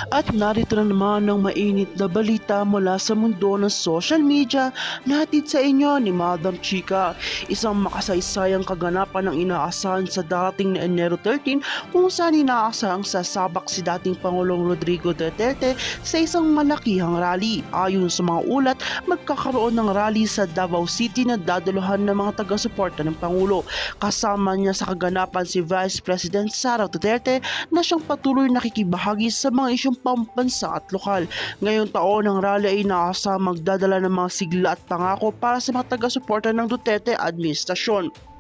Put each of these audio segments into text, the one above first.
At narito na naman ng mainit na balita mula sa mundo ng social media na hatid sa inyo ni Madam Chika. Isang makasaysayang kaganapan ang inaasahan sa darating na Enero 13 kung saan inaasahang sasabak si dating Pangulong Rodrigo Duterte sa isang malakihang rally. Ayon sa mga ulat, magkakaroon ng rally sa Davao City na dadalohan ng mga taga-suporta ng Pangulo. Kasama niya sa kaganapan si Vice President Sara Duterte na siyang patuloy nakikibahagi sa mga isyong pambansa at lokal. Ngayong taon, ang rally ay inaasahang magdadala ng mga sigla at pangako para sa mga taga-suporta ng Duterte administrasyon.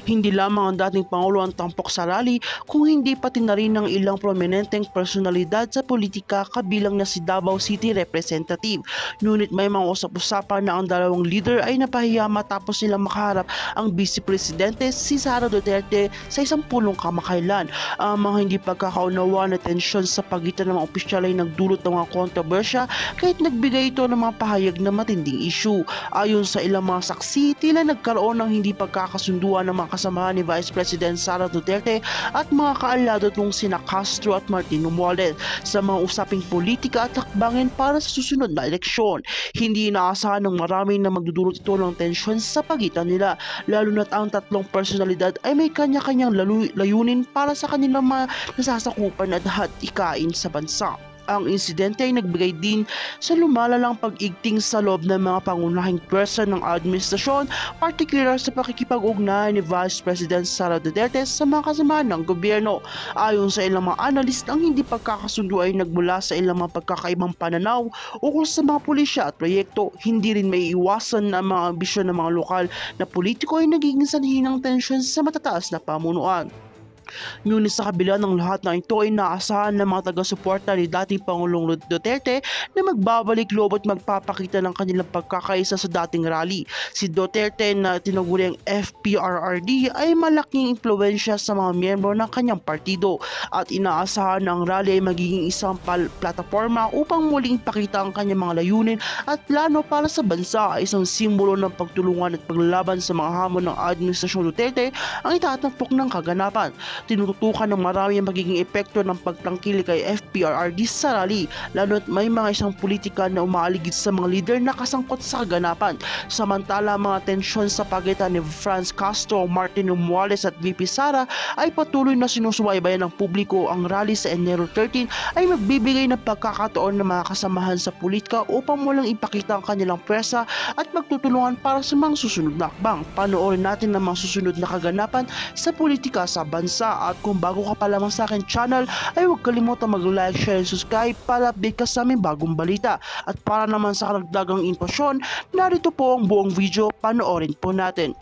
Hindi lamang ang dating Pangulo ang tampok sa rally, kung hindi pati na rin ng ilang prominenteng personalidad sa politika kabilang na si Davao City Representative. Ngunit may mga usap-usapan na ang dalawang leader ay napahiya matapos nilang makaharap ang Vice Presidente si Sara Duterte sa isang pulong kamakailan. Ang mga hindi pagkakaunawaan na tensyon sa pagitan ng mga opisyal ay nagdulot ng mga kontrobersya kahit nagbigay ito ng mga pahayag na matinding issue. Ayon sa ilang mga saksi, tila nagkaroon ng hindi pagkakasunduan ng mga kasamahan ni Vice President Sara Duterte at mga kaalado nitong sina Castro at Martin Romualdez sa mga usaping politika at hakbangin para sa susunod na eleksyon. Hindi inaasahan ng marami na magdudulot ito ng tensyon sa pagitan nila, lalo na't ang tatlong personalidad ay may kanya-kanyang layunin para sa kanilang mga nasasakupan at hikain sa bansa. Ang insidente ay nagbigay din sa lumalalang pag-igting sa loob ng mga pangunahing pwersa ng administrasyon, partikular sa pakikipag-ugnayan ni Vice President Sara Duterte sa mga kasamahan ng gobyerno. Ayon sa ilang mga analyst, ang hindi pagkakasundo ay nagmula sa ilang mga pagkakaibang pananaw ukol sa mga pulisya at proyekto. Hindi rin may iwasan na mga ambisyon ng mga lokal na politiko ay nagiging sanhi ng tensyon sa matataas na pamunuan. Ngunit sa kabila ng lahat na ito ay naasahan ng mga taga-suporta ni dating Pangulong Duterte na magbabalik loob at magpapakita ng kanilang pagkakaisa sa dating rally. Si Duterte na tinaguriang FPRRD ay malaking impluwensya sa mga miyembro ng kanyang partido at inaasahan na ang rally ay magiging isang plataforma upang muling ipakita ang kanyang mga layunin at plano para sa bansa. Isang simbolo ng pagtulungan at paglalaban sa mga hamon ng Administrasyon Duterte ang itatampok ng kaganapan. Tinututukan ng marami ang magiging epekto ng pagtangkili kay FPRRD sa rally, lalo't may mga isang politika na umaaligid sa mga leader na kasangkot sa kaganapan. Samantala, mga tensyon sa pagitan ni Franz Castro, Martin Romualdez at VP Sara ay patuloy na sinusubaybayan ng publiko. Ang rally sa Enero 13 ay magbibigay ng pagkakataon ng mga kasamahan sa politika upang mulang ipakita ang kanilang pwersa at magtutulungan para sa mga susunod na hakbang. Panoorin natin ang mga susunod na kaganapan sa politika sa bansa. At kung bago ka pa lamang sa akin channel, ay huwag kalimutan mag-like, share, and subscribe para update ka sa aming bagong balita. At para naman sa karagdagang impormasyon, narito po ang buong video, panoorin po natin.